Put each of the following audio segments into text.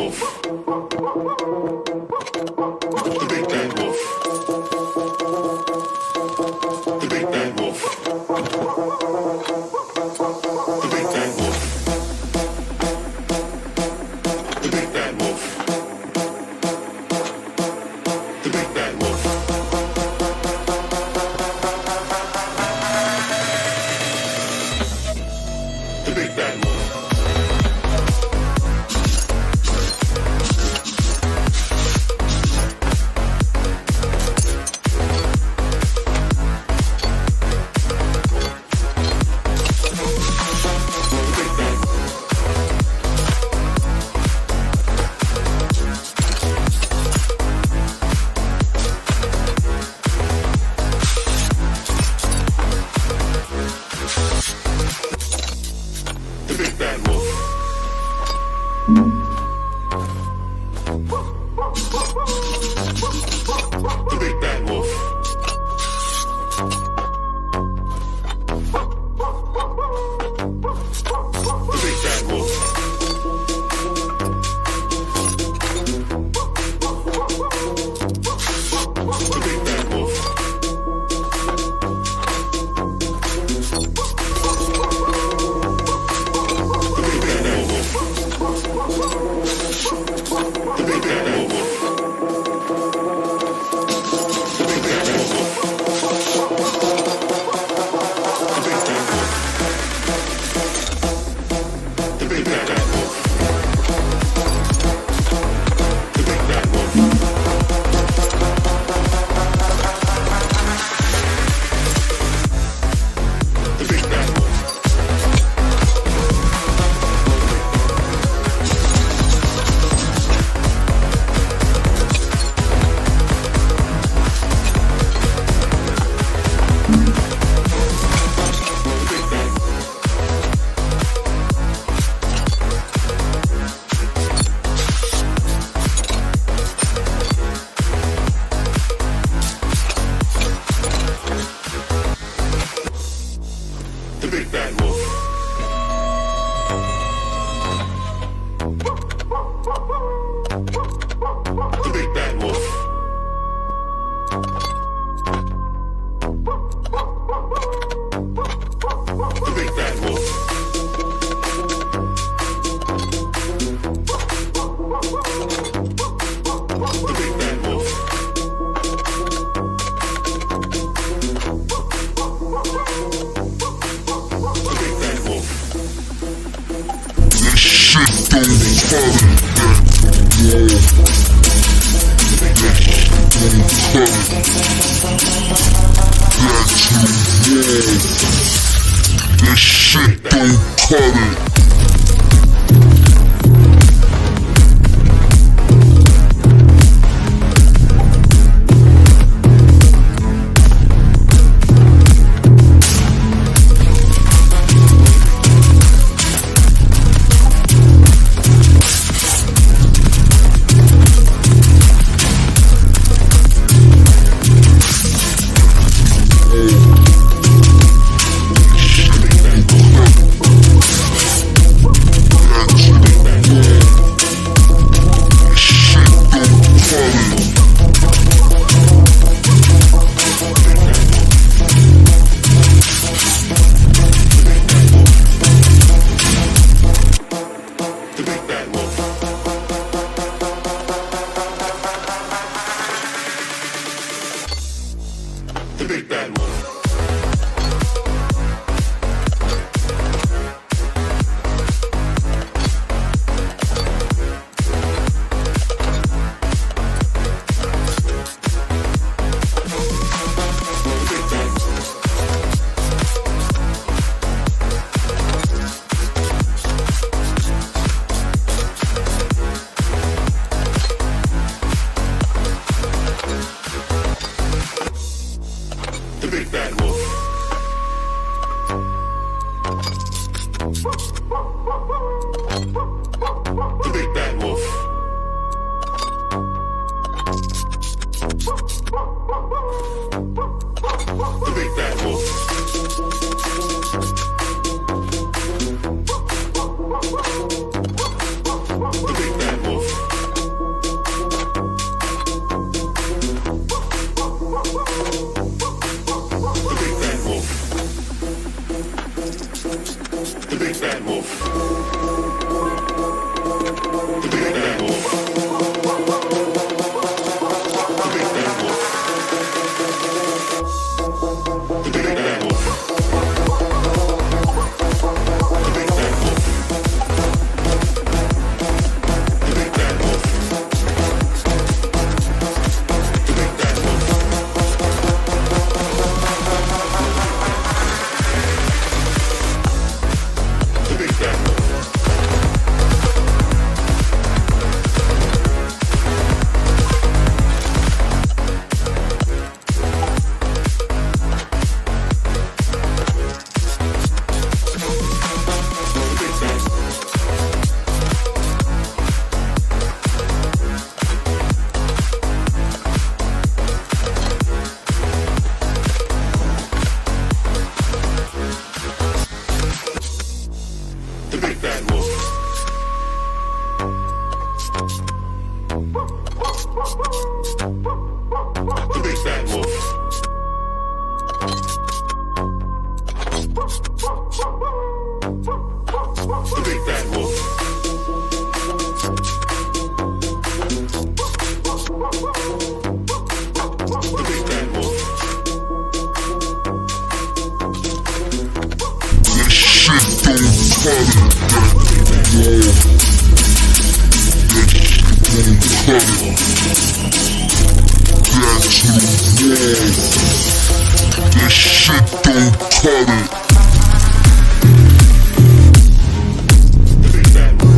wolf. The big bad wolf. The big bad wolf. The big bad wolf. The big bad wolf. The big bad wolf. The big bad wolf. The big bad wolf. The big bad wolf. The big bad wolf. The big bad wolf. The big bad wolf. The big bad wolf. The big bad wolf. The big bad wolf. This shit don't cut it. The big bad wolf. The big bad wolf. The big bad wolf. The big bad wolf. The big bad wolf. big bad wolf. The big bad wolf. The big bad wolf. The big bad wolf. The big bad wolf. The big bad wolf. The big bad wolf. The big bad wolf. The big bad wolf. The big bad wolf. The big bad wolf. The big bad wolf. This shit don't cut it. This shit don't cut it. The big bad wolf.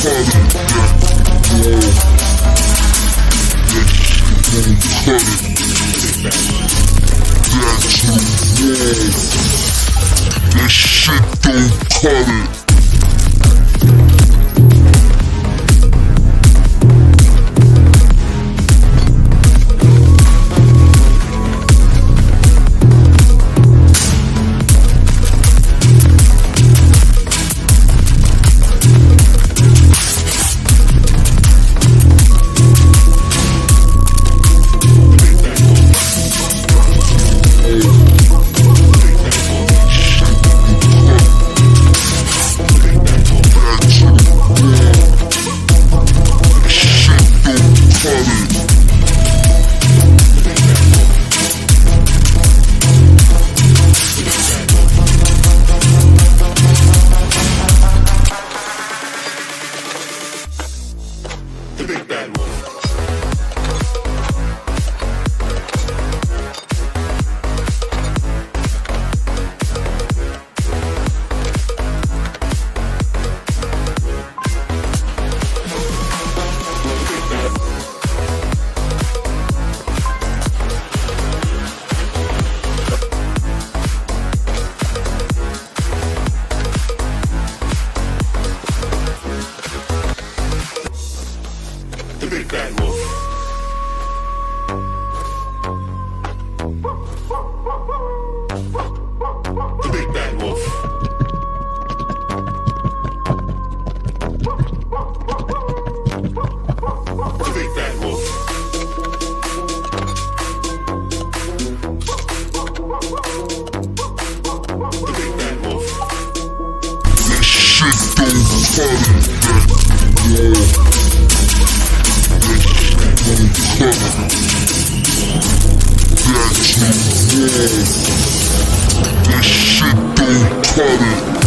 That shit don't cut it. The big bad wolf. The big bad wolf. The big bad wolf. The big bad wolf. The big bad wolf. That shit don't cut it. That shit don't cut it.